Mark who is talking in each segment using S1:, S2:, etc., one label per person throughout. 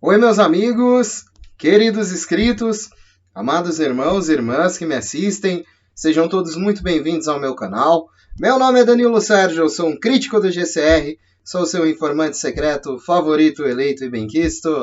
S1: Oi, meus amigos, queridos inscritos, amados irmãos e irmãs que me assistem, sejam todos muito bem-vindos ao meu canal. Meu nome é Danilo Sérgio, eu sou um crítico do GCR, sou seu informante secreto, favorito, eleito e benquisto.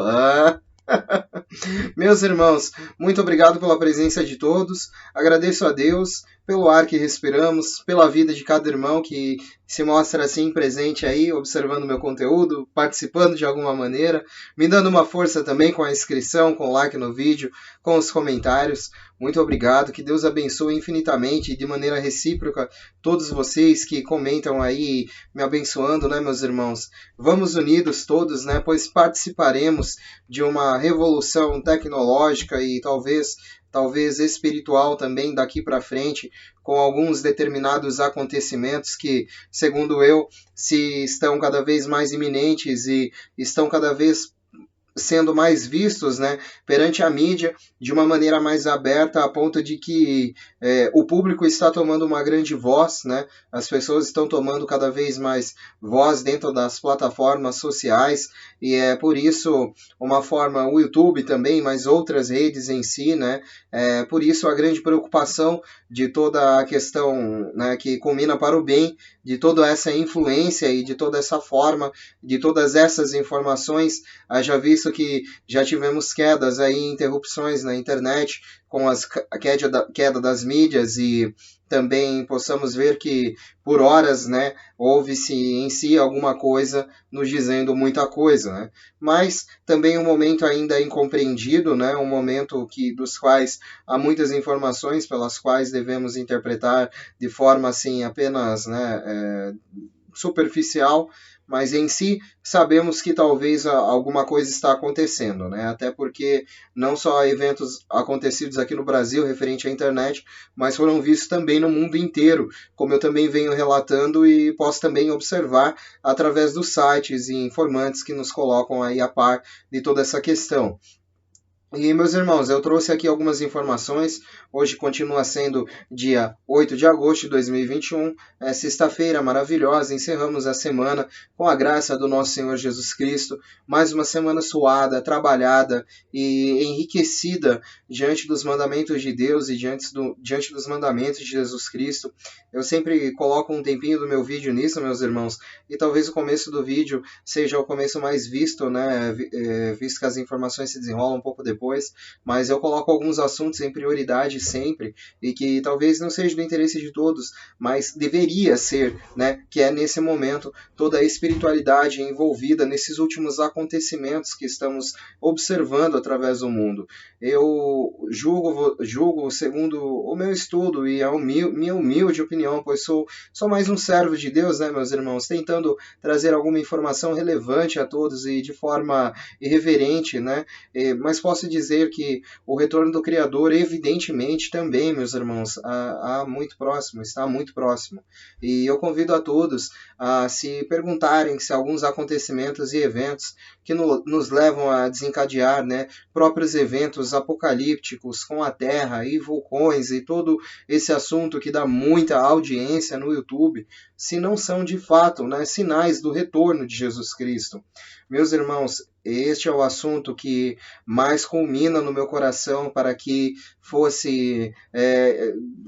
S1: Meus irmãos, muito obrigado pela presença de todos. Agradeço a Deus pelo ar que respiramos, pela vida de cada irmão que se mostra assim presente aí, observando meu conteúdo, participando de alguma maneira, me dando uma força também com a inscrição, com o like no vídeo, com os comentários. Muito obrigado, que Deus abençoe infinitamente e de maneira recíproca todos vocês que comentam aí, me abençoando, né, meus irmãos? Vamos unidos todos, né, pois participaremos de uma revolução tecnológica e talvez espiritual também daqui para frente, com alguns determinados acontecimentos que, segundo eu, se estão cada vez mais iminentes e estão cada vez sendo mais vistos, né, perante a mídia de uma maneira mais aberta, a ponto de que o público está tomando uma grande voz, né, as pessoas estão tomando cada vez mais voz dentro das plataformas sociais, e é por isso uma forma, o YouTube também, mas outras redes em si, né, por isso a grande preocupação de toda a questão, né, que culmina para o bem, de toda essa influência e de toda essa forma, de todas essas informações, haja visto que já tivemos quedas aí, interrupções na internet com a queda das mídias e também possamos ver que por horas, né, houve-se em si alguma coisa nos dizendo muita coisa, né? Mas também um momento ainda incompreendido, né, um momento dos quais há muitas informações pelas quais devemos interpretar de forma assim apenas, né, superficial, mas em si sabemos que talvez alguma coisa está acontecendo, né? Até porque não só eventos acontecidos aqui no Brasil referente à internet, mas foram vistos também no mundo inteiro, como eu também venho relatando e posso também observar através dos sites e informantes que nos colocam aí a par de toda essa questão. E, meus irmãos, eu trouxe aqui algumas informações. Hoje continua sendo dia 8 de agosto de 2021, sexta-feira maravilhosa. Encerramos a semana com a graça do nosso Senhor Jesus Cristo. Mais uma semana suada, trabalhada e enriquecida diante dos mandamentos de Deus e diante dos mandamentos de Jesus Cristo. Eu sempre coloco um tempinho do meu vídeo nisso, meus irmãos, e talvez o começo do vídeo seja o começo mais visto, né? Visto que as informações se desenrolam um pouco depois, mas eu coloco alguns assuntos em prioridade sempre, e que talvez não seja do interesse de todos, mas deveria ser, né? Que é nesse momento toda a espiritualidade envolvida nesses últimos acontecimentos que estamos observando através do mundo. Eu julgo segundo o meu estudo e a minha humilde opinião, pois sou mais um servo de Deus, né, meus irmãos, tentando trazer alguma informação relevante a todos e de forma irreverente, né? Mas posso dizer que o retorno do Criador, evidentemente, também, meus irmãos, está muito próximo. E eu convido a todos a se perguntarem se alguns acontecimentos e eventos que nos levam a desencadear, né, próprios eventos apocalípticos com a Terra e vulcões e todo esse assunto que dá muita audiência no YouTube, se não são de fato, né, sinais do retorno de Jesus Cristo. Meus irmãos, este é o assunto que mais culmina no meu coração para que fosse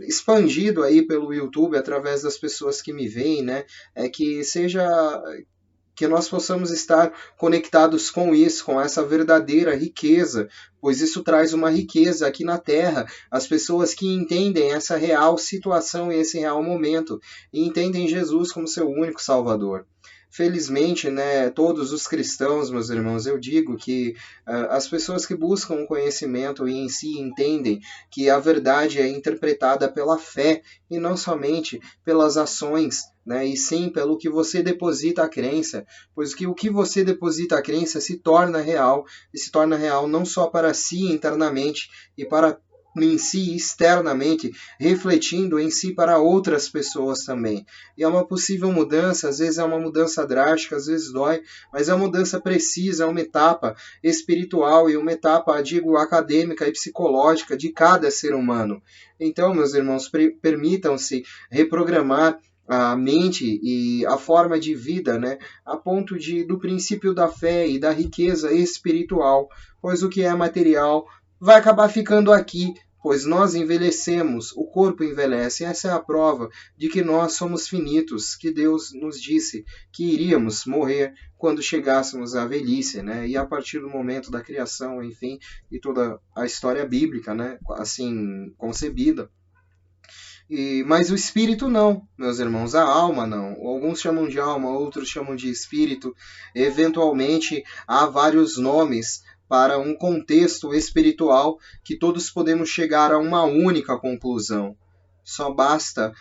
S1: expandido aí pelo YouTube através das pessoas que me veem, né? Que nós possamos estar conectados com isso, com essa verdadeira riqueza, pois isso traz uma riqueza aqui na Terra. As pessoas que entendem essa real situação e esse real momento, e entendem Jesus como seu único Salvador. Felizmente, né, todos os cristãos, meus irmãos, eu digo que as pessoas que buscam o conhecimento e em si entendem que a verdade é interpretada pela fé e não somente pelas ações, né, e sim pelo que você deposita a crença, pois que o que você deposita a crença se torna real, e se torna real não só para si internamente e para em si externamente, refletindo em si para outras pessoas também. E é uma possível mudança, às vezes é uma mudança drástica, às vezes dói, mas é uma mudança precisa, é uma etapa espiritual e uma etapa, digo, acadêmica e psicológica de cada ser humano. Então, meus irmãos, permitam-se reprogramar a mente e a forma de vida, né, a ponto do princípio da fé e da riqueza espiritual, pois o que é material vai acabar ficando aqui, pois nós envelhecemos, o corpo envelhece. Essa é a prova de que nós somos finitos, que Deus nos disse que iríamos morrer quando chegássemos à velhice, né? E a partir do momento da criação, enfim, e toda a história bíblica, né, assim concebida. Mas o espírito não, meus irmãos, a alma não. Alguns chamam de alma, outros chamam de espírito. Eventualmente, há vários nomes para um contexto espiritual que todos podemos chegar a uma única conclusão. Só basta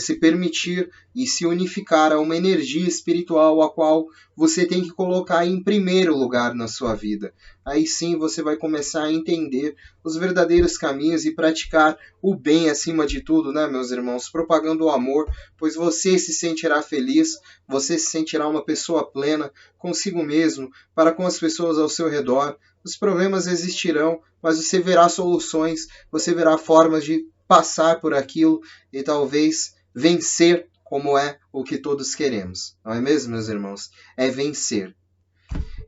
S1: se permitir e se unificar a uma energia espiritual a qual você tem que colocar em primeiro lugar na sua vida. Aí sim você vai começar a entender os verdadeiros caminhos e praticar o bem acima de tudo, né, meus irmãos? Propagando o amor, pois você se sentirá feliz, você se sentirá uma pessoa plena consigo mesmo, para com as pessoas ao seu redor. Os problemas existirão, mas você verá soluções, você verá formas de passar por aquilo e talvez vencer, como é o que todos queremos. Não é mesmo, meus irmãos? É vencer.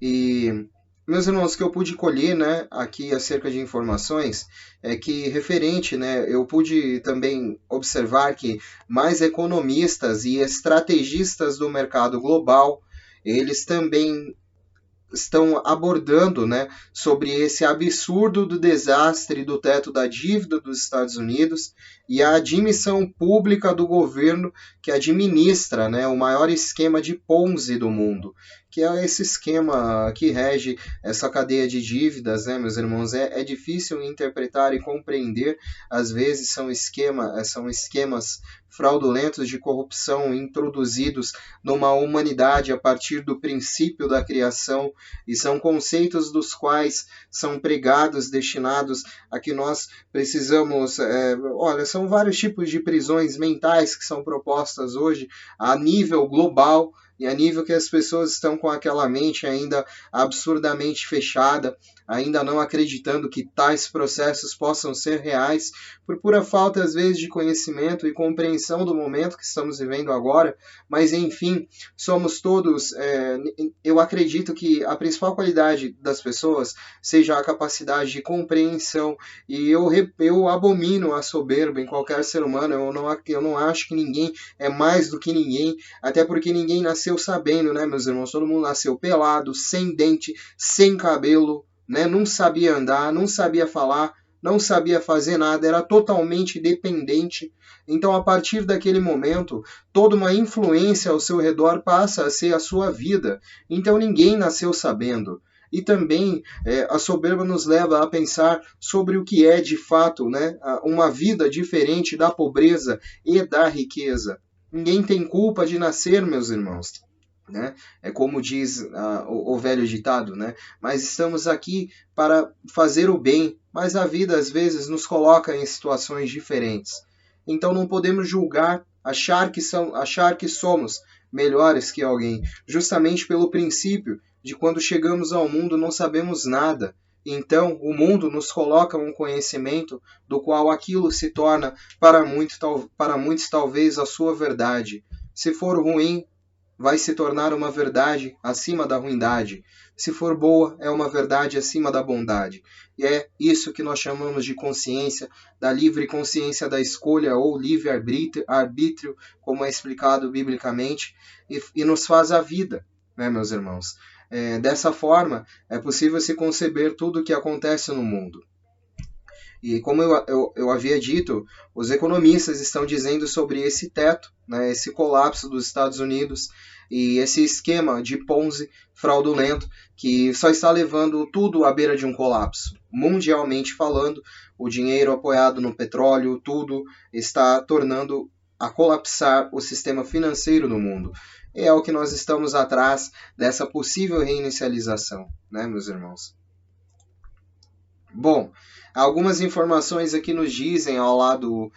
S1: E, meus irmãos, o que eu pude colher, né, aqui acerca de informações é que, referente, né, eu pude também observar que mais economistas e estrategistas do mercado global, eles também estão abordando, né, sobre esse absurdo do desastre do teto da dívida dos Estados Unidos e a admissão pública do governo que administra, né, o maior esquema de Ponzi do mundo, que é esse esquema que rege essa cadeia de dívidas, né, meus irmãos? É difícil interpretar e compreender, às vezes são esquemas fraudulentos de corrupção introduzidos numa humanidade a partir do princípio da criação, e são conceitos dos quais são pregados, destinados a que nós precisamos... olha, são vários tipos de prisões mentais que são propostas hoje a nível global, e a nível que as pessoas estão com aquela mente ainda absurdamente fechada, ainda não acreditando que tais processos possam ser reais, por pura falta, às vezes, de conhecimento e compreensão do momento que estamos vivendo agora. Mas, enfim, somos todos... eu acredito que a principal qualidade das pessoas seja a capacidade de compreensão, e eu abomino a soberba em qualquer ser humano. Eu não acho que ninguém é mais do que ninguém, até porque ninguém nasceu sabendo, né, meus irmãos? Todo mundo nasceu pelado, sem dente, sem cabelo, né? Não sabia andar, não sabia falar, não sabia fazer nada, era totalmente dependente. Então, a partir daquele momento, toda uma influência ao seu redor passa a ser a sua vida. Então, ninguém nasceu sabendo. E também a soberba nos leva a pensar sobre o que é, de fato, né, uma vida diferente da pobreza e da riqueza. Ninguém tem culpa de nascer, meus irmãos. Né? É como diz o velho ditado, né? Mas estamos aqui para fazer o bem, mas a vida às vezes nos coloca em situações diferentes. Então não podemos julgar, achar que somos melhores que alguém, justamente pelo princípio de quando chegamos ao mundo não sabemos nada. Então o mundo nos coloca um conhecimento do qual aquilo se torna para muitos talvez a sua verdade. Se for ruim, vai se tornar uma verdade acima da ruindade. Se for boa, é uma verdade acima da bondade. E é isso que nós chamamos de consciência, da livre consciência da escolha ou livre arbítrio, como é explicado biblicamente, e nos faz a vida, né, meus irmãos? Dessa forma, é possível se conceber tudo o que acontece no mundo. E como eu havia dito, os economistas estão dizendo sobre esse teto, né, esse colapso dos Estados Unidos e esse esquema de Ponzi fraudulento que só está levando tudo à beira de um colapso. Mundialmente falando, o dinheiro apoiado no petróleo, tudo está tornando a colapsar o sistema financeiro do mundo. É o que nós estamos atrás dessa possível reinicialização, né, meus irmãos? Bom, algumas informações aqui nos dizem ao lado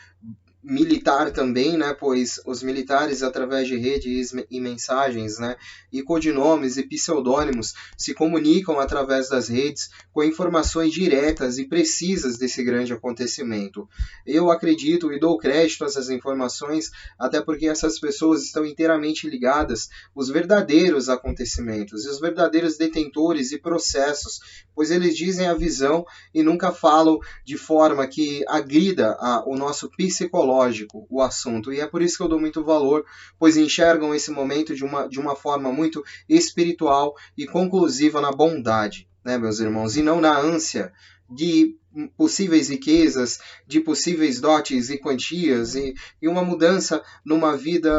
S1: militar também, né, pois os militares, através de redes e mensagens, né, e codinomes e pseudônimos, se comunicam através das redes com informações diretas e precisas desse grande acontecimento. Eu acredito e dou crédito a essas informações, até porque essas pessoas estão inteiramente ligadas aos verdadeiros acontecimentos e os verdadeiros detentores e processos, pois eles dizem a visão e nunca falam de forma que agrida o nosso psicológico, o assunto. E é por isso que eu dou muito valor, pois enxergam esse momento de uma forma muito espiritual e conclusiva na bondade, né, meus irmãos, e não na ânsia de possíveis riquezas, de possíveis dotes e quantias, e uma mudança numa vida,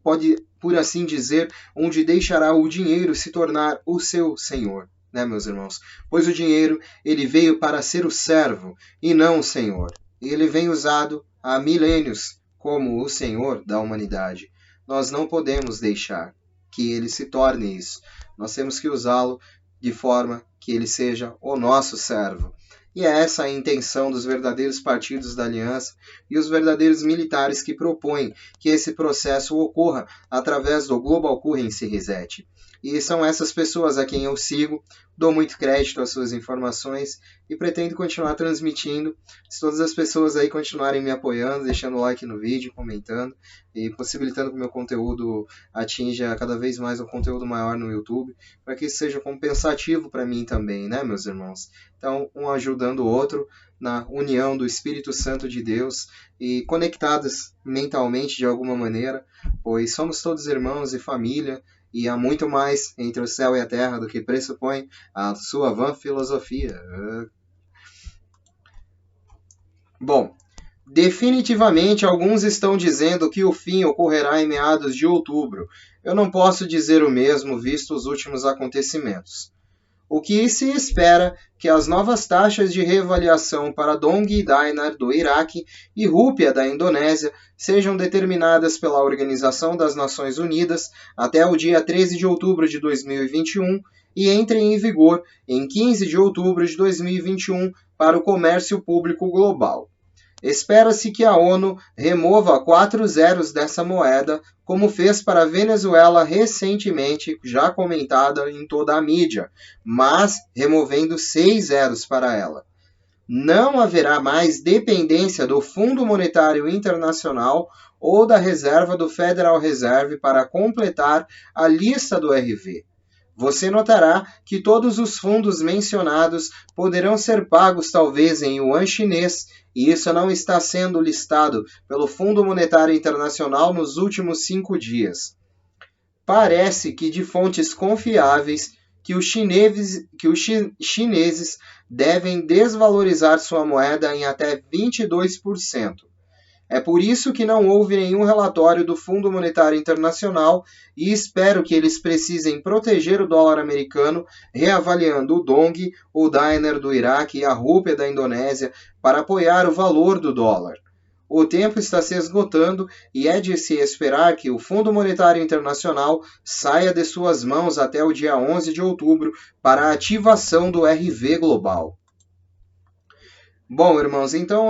S1: pode, por assim dizer, onde deixará o dinheiro se tornar o seu senhor, né, meus irmãos? Pois o dinheiro, ele veio para ser o servo e não o senhor. E ele vem usado há milênios como o senhor da humanidade. Nós não podemos deixar que ele se torne isso. Nós temos que usá-lo de forma que ele seja o nosso servo. E é essa a intenção dos verdadeiros partidos da aliança e os verdadeiros militares que propõem que esse processo ocorra através do Global Currency Reset. E são essas pessoas a quem eu sigo, dou muito crédito às suas informações e pretendo continuar transmitindo. Se todas as pessoas aí continuarem me apoiando, deixando o like no vídeo, comentando e possibilitando que o meu conteúdo atinja cada vez mais um conteúdo maior no YouTube, para que isso seja compensativo para mim também, né, meus irmãos? Então, um ajudando o outro na união do Espírito Santo de Deus e conectados mentalmente de alguma maneira, pois somos todos irmãos e família, e há muito mais entre o céu e a terra do que pressupõe a sua vã filosofia. Bom, definitivamente alguns estão dizendo que o fim ocorrerá em meados de outubro. Eu não posso dizer o mesmo, visto os últimos acontecimentos. O que se espera que as novas taxas de reavaliação para Dong e Dinar do Iraque e Rúpia da Indonésia sejam determinadas pela Organização das Nações Unidas até o dia 13 de outubro de 2021 e entrem em vigor em 15 de outubro de 2021 para o comércio público global. Espera-se que a ONU remova 4 zeros dessa moeda, como fez para a Venezuela recentemente, já comentada em toda a mídia, mas removendo 6 zeros para ela. Não haverá mais dependência do Fundo Monetário Internacional ou da reserva do Federal Reserve para completar a lista do RV. Você notará que todos os fundos mencionados poderão ser pagos talvez em yuan chinês, e isso não está sendo listado pelo Fundo Monetário Internacional nos últimos 5 dias. Parece que de fontes confiáveis que os chineses devem desvalorizar sua moeda em até 22%. É por isso que não houve nenhum relatório do Fundo Monetário Internacional e espero que eles precisem proteger o dólar americano, reavaliando o Dong, o Dinar do Iraque e a Rúpia da Indonésia para apoiar o valor do dólar. O tempo está se esgotando e é de se esperar que o Fundo Monetário Internacional saia de suas mãos até o dia 11 de outubro para a ativação do RV global. Bom, irmãos, então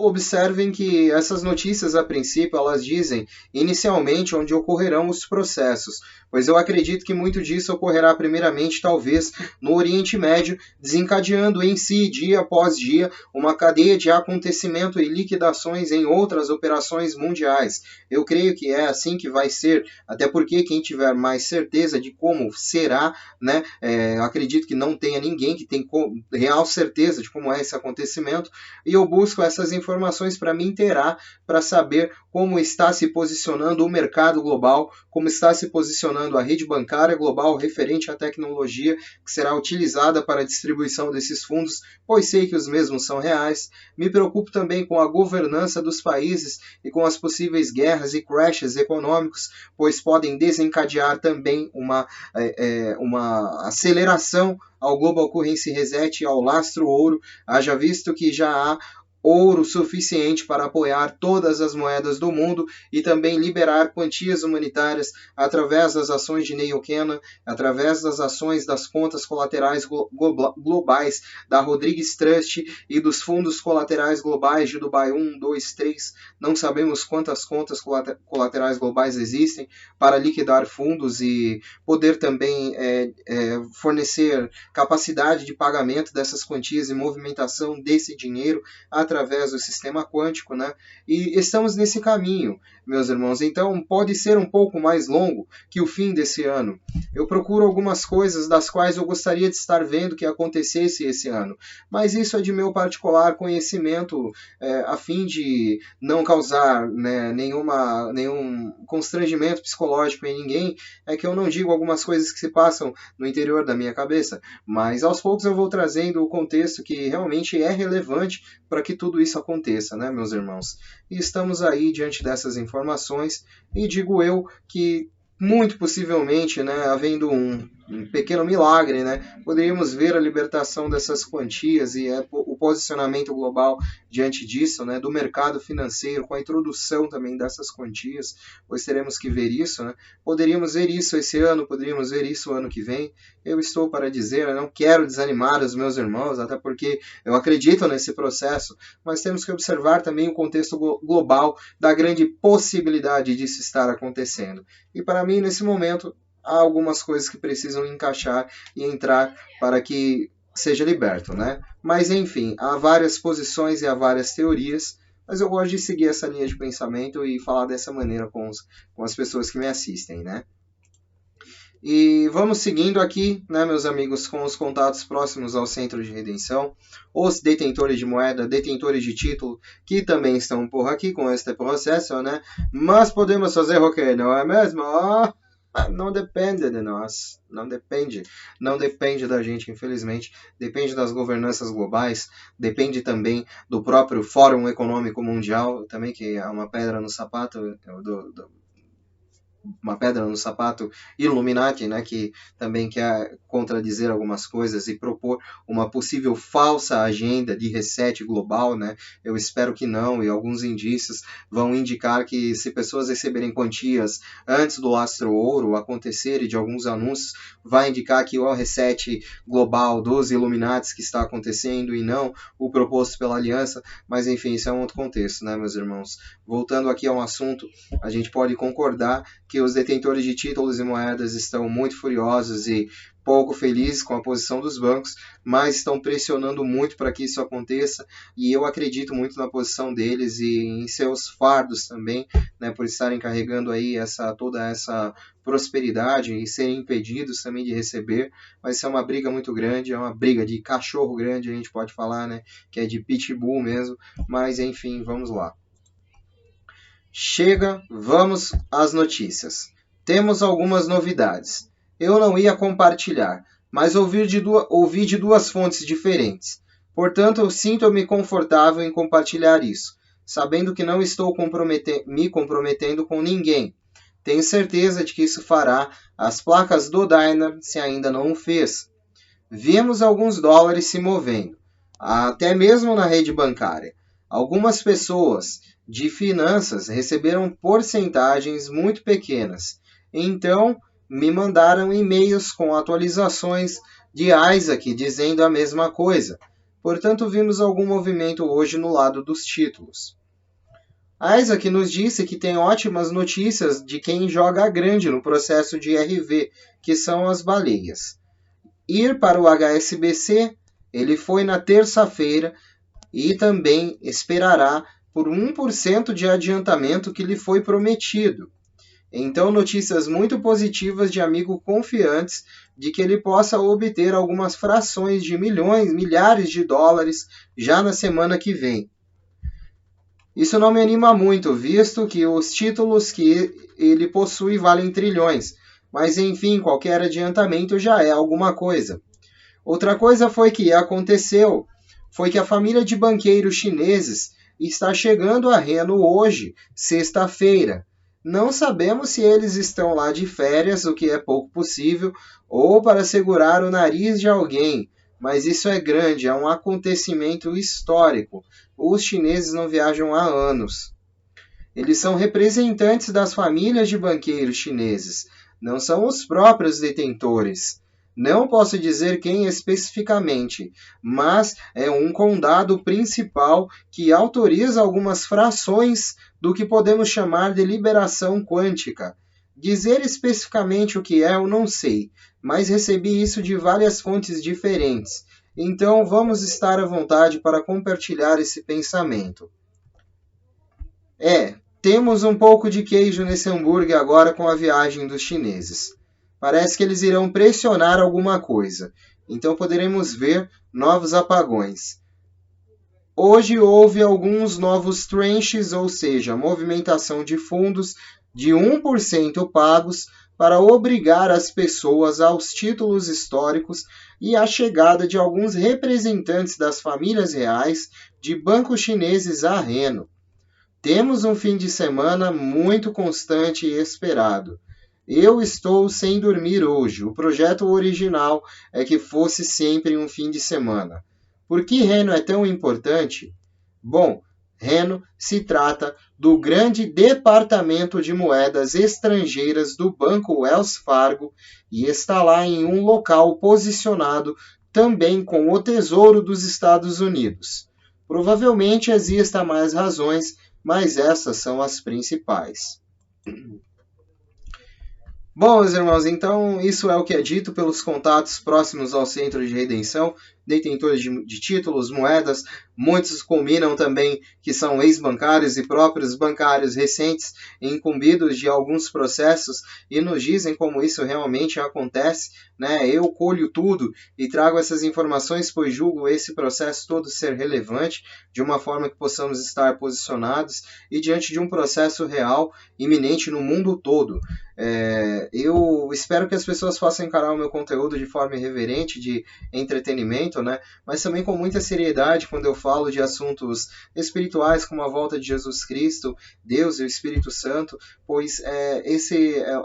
S1: observem que essas notícias, a princípio, elas dizem inicialmente onde ocorrerão os processos, pois eu acredito que muito disso ocorrerá primeiramente, talvez, no Oriente Médio, desencadeando em si, dia após dia, uma cadeia de acontecimento e liquidações em outras operações mundiais. Eu creio que é assim que vai ser, até porque quem tiver mais certeza de como será, né, acredito que não tenha ninguém que tem real certeza de como é esse acontecimento, e eu busco essas informações para me inteirar, para saber como está se posicionando o mercado global, como está se posicionando a rede bancária global referente à tecnologia que será utilizada para a distribuição desses fundos, pois sei que os mesmos são reais. Me preocupo também com a governança dos países e com as possíveis guerras e crashes econômicos, pois podem desencadear também uma aceleração ao Global Currency Reset e ao lastro ouro, haja visto que já há ouro suficiente para apoiar todas as moedas do mundo e também liberar quantias humanitárias através das ações de Neil Kennan, através das ações das contas colaterais globais da Rodrigues Trust e dos fundos colaterais globais de Dubai 1, 2, 3. Não sabemos quantas contas colaterais globais existem para liquidar fundos e poder também fornecer capacidade de pagamento dessas quantias e movimentação desse dinheiro através do sistema quântico, né? E estamos nesse caminho, meus irmãos. Então, pode ser um pouco mais longo que o fim desse ano. Eu procuro algumas coisas das quais eu gostaria de estar vendo que acontecesse esse ano, mas isso é de meu particular conhecimento, a fim de não causar, né, nenhum constrangimento psicológico em ninguém, é que eu não digo algumas coisas que se passam no interior da minha cabeça, mas aos poucos eu vou trazendo o contexto que realmente é relevante para que tudo isso aconteça, né, meus irmãos? E estamos aí diante dessas informações e digo eu que muito possivelmente, né, havendo um pequeno milagre, né, poderíamos ver a libertação dessas quantias e o posicionamento global diante disso, né, do mercado financeiro, com a introdução também dessas quantias, pois teremos que ver isso, né, poderíamos ver isso esse ano, poderíamos ver isso o ano que vem. Eu estou para dizer, eu não quero desanimar os meus irmãos, até porque eu acredito nesse processo, mas temos que observar também o contexto global da grande possibilidade disso estar acontecendo. E para mim, nesse momento, há algumas coisas que precisam encaixar e entrar para que seja liberto, né? Mas, enfim, há várias posições e há várias teorias, mas eu gosto de seguir essa linha de pensamento e falar dessa maneira com as pessoas que me assistem, né? E vamos seguindo aqui, né, meus amigos, com os contatos próximos ao Centro de Redenção, os detentores de moeda, detentores de título, que também estão por aqui com este processo, né? Mas podemos fazer o quê, não é mesmo? Não depende de nós, não depende da gente, infelizmente, depende das governanças globais, depende também do próprio Fórum Econômico Mundial, também que é uma pedra no sapato uma pedra no sapato Illuminati, né, que também quer contradizer algumas coisas e propor uma possível falsa agenda de reset global, né? Eu espero que não, e alguns indícios vão indicar que se pessoas receberem quantias antes do lastro ouro acontecer e de alguns anúncios, vai indicar que o reset global dos Illuminati que está acontecendo e não o proposto pela aliança, mas enfim, isso é um outro contexto, né, meus irmãos? Voltando aqui a um assunto, a gente pode concordar que os detentores de títulos e moedas estão muito furiosos e pouco felizes com a posição dos bancos, mas estão pressionando muito para que isso aconteça, e eu acredito muito na posição deles e em seus fardos também, né, por estarem carregando aí toda essa prosperidade e serem impedidos também de receber. Vai ser uma briga muito grande, é uma briga de cachorro grande, a gente pode falar, né, que é de pitbull mesmo, mas enfim, vamos lá. Chega, vamos às notícias. Temos algumas novidades. Eu não ia compartilhar, mas ouvi de duas fontes diferentes. Portanto, eu sinto-me confortável em compartilhar isso, sabendo que não estou me comprometendo com ninguém. Tenho certeza de que isso fará as placas do Dynar se ainda não o fez. Vimos alguns dólares se movendo, até mesmo na rede bancária. Algumas pessoas de finanças receberam porcentagens muito pequenas. Então, me mandaram e-mails com atualizações de Isaac dizendo a mesma coisa. Portanto, vimos algum movimento hoje no lado dos títulos. Isaac nos disse que tem ótimas notícias de quem joga grande no processo de RV, que são as baleias. Ir para o HSBC, ele foi na terça-feira e também esperará por 1% de adiantamento que lhe foi prometido. Então, notícias muito positivas de amigo confiantes de que ele possa obter algumas frações de milhares de dólares já na semana que vem. Isso não me anima muito, visto que os títulos que ele possui valem trilhões, mas enfim, qualquer adiantamento já é alguma coisa. Outra coisa foi que a família de banqueiros chineses está chegando a Reno hoje, sexta-feira. Não sabemos se eles estão lá de férias, o que é pouco possível, ou para segurar o nariz de alguém, mas isso é grande, é um acontecimento histórico. Os chineses não viajam há anos. Eles são representantes das famílias de banqueiros chineses, não são os próprios detentores. Não posso dizer quem especificamente, mas é um condado principal que autoriza algumas frações do que podemos chamar de liberação quântica. Dizer especificamente o que é, eu não sei, mas recebi isso de várias fontes diferentes. Então vamos estar à vontade para compartilhar esse pensamento. Temos um pouco de queijo nesse hambúrguer agora com a viagem dos chineses. Parece que eles irão pressionar alguma coisa. Então poderemos ver novos apagões. Hoje houve alguns novos tranches, ou seja, movimentação de fundos de 1% pagos para obrigar as pessoas aos títulos históricos e a chegada de alguns representantes das famílias reais de bancos chineses a Reno. Temos um fim de semana muito constante e esperado. Eu estou sem dormir hoje. O projeto original é que fosse sempre um fim de semana. Por que Reno é tão importante? Bom, Reno se trata do grande departamento de moedas estrangeiras do Banco Wells Fargo e está lá em um local posicionado também com o Tesouro dos Estados Unidos. Provavelmente existam mais razões, mas essas são as principais. Bom, meus irmãos, então isso é o que é dito pelos contatos próximos ao Centro de Redenção, detentores de títulos, moedas. Muitos combinam também que são ex-bancários e próprios bancários recentes incumbidos de alguns processos e nos dizem como isso realmente acontece. Eu colho tudo e trago essas informações, pois julgo esse processo todo ser relevante, de uma forma que possamos estar posicionados e diante de um processo real, iminente no mundo todo. Eu espero que as pessoas possam encarar o meu conteúdo de forma irreverente, de entretenimento, mas também com muita seriedade quando eu falo de assuntos espirituais como a volta de Jesus Cristo, Deus e o Espírito Santo, pois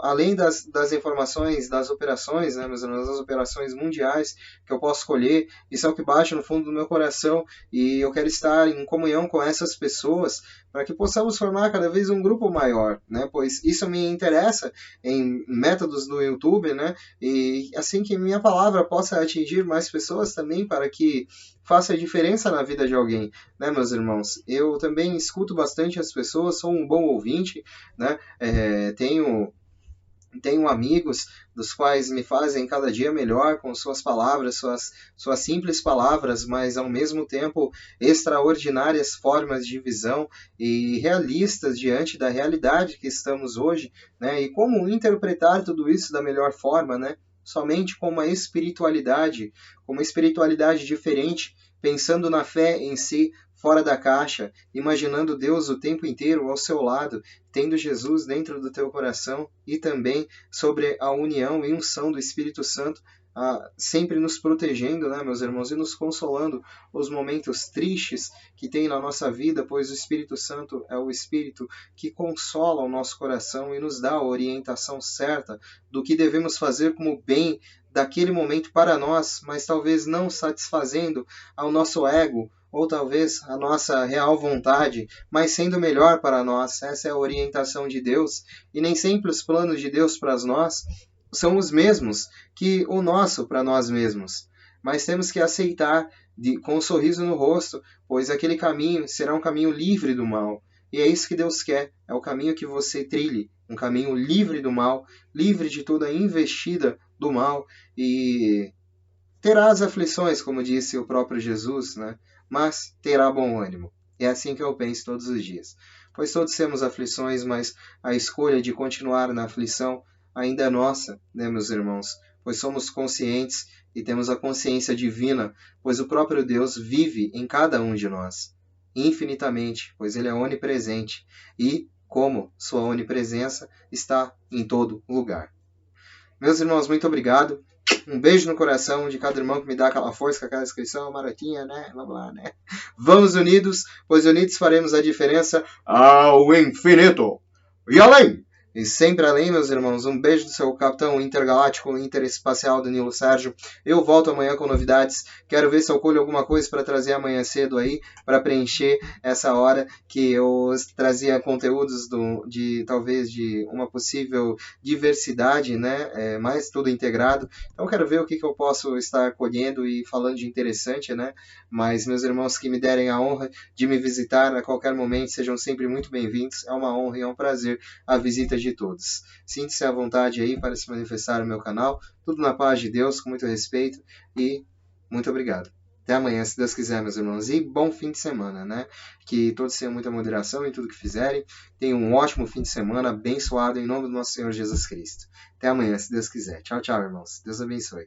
S1: além das informações, das operações, das operações mundiais que eu posso colher, isso é o que bate no fundo do meu coração e eu quero estar em comunhão com essas pessoas para que possamos formar cada vez um grupo maior, pois isso me interessa em métodos do YouTube, e assim que minha palavra possa atingir mais pessoas também para que faça diferença na vida de alguém, meus irmãos. Eu também escuto bastante as pessoas, sou um bom ouvinte, tenho amigos dos quais me fazem cada dia melhor com suas palavras, suas simples palavras, mas ao mesmo tempo extraordinárias formas de visão e realistas diante da realidade que estamos hoje, e como interpretar tudo isso da melhor forma, somente com uma espiritualidade diferente, pensando na fé em si, fora da caixa, imaginando Deus o tempo inteiro ao seu lado, tendo Jesus dentro do teu coração e também sobre a união e unção do Espírito Santo, sempre nos protegendo, meus irmãos, e nos consolando os momentos tristes que tem na nossa vida, pois o Espírito Santo é o Espírito que consola o nosso coração e nos dá a orientação certa do que devemos fazer como bem daquele momento para nós, mas talvez não satisfazendo ao nosso ego, ou talvez a nossa real vontade, mas sendo melhor para nós. Essa é a orientação de Deus, e nem sempre os planos de Deus para nós são os mesmos que o nosso para nós mesmos. Mas temos que aceitar com um sorriso no rosto, pois aquele caminho será um caminho livre do mal. E é isso que Deus quer, é o caminho que você trilhe, um caminho livre do mal, livre de toda a investida do mal, e terá as aflições, como disse o próprio Jesus, mas terá bom ânimo. É assim que eu penso todos os dias. Pois todos temos aflições, mas a escolha de continuar na aflição ainda é nossa, meus irmãos? Pois somos conscientes e temos a consciência divina, pois o próprio Deus vive em cada um de nós, infinitamente, pois Ele é onipresente e, como sua onipresença, está em todo lugar. Meus irmãos, muito obrigado. Um beijo no coração de cada irmão que me dá aquela força, aquela inscrição, marotinha, Vamos lá, Vamos unidos, pois unidos faremos a diferença ao infinito e além. E sempre além, meus irmãos, um beijo do seu capitão intergaláctico interespacial Danilo Sérgio. Eu volto amanhã com novidades. Quero ver se eu colho alguma coisa para trazer amanhã cedo aí, para preencher essa hora que eu trazia conteúdos de talvez de uma possível diversidade, né? Mais tudo integrado. Então quero ver o que eu posso estar colhendo e falando de interessante, né? Mas meus irmãos que me derem a honra de me visitar a qualquer momento, sejam sempre muito bem-vindos. É uma honra e é um prazer a visita de todos. Sinta-se à vontade aí para se manifestar no meu canal. Tudo na paz de Deus, com muito respeito e muito obrigado. Até amanhã, se Deus quiser, meus irmãos. E bom fim de semana, né? Que todos tenham muita moderação em tudo que fizerem. Tenham um ótimo fim de semana, abençoado em nome do nosso Senhor Jesus Cristo. Até amanhã, se Deus quiser. Tchau, tchau, irmãos. Deus abençoe.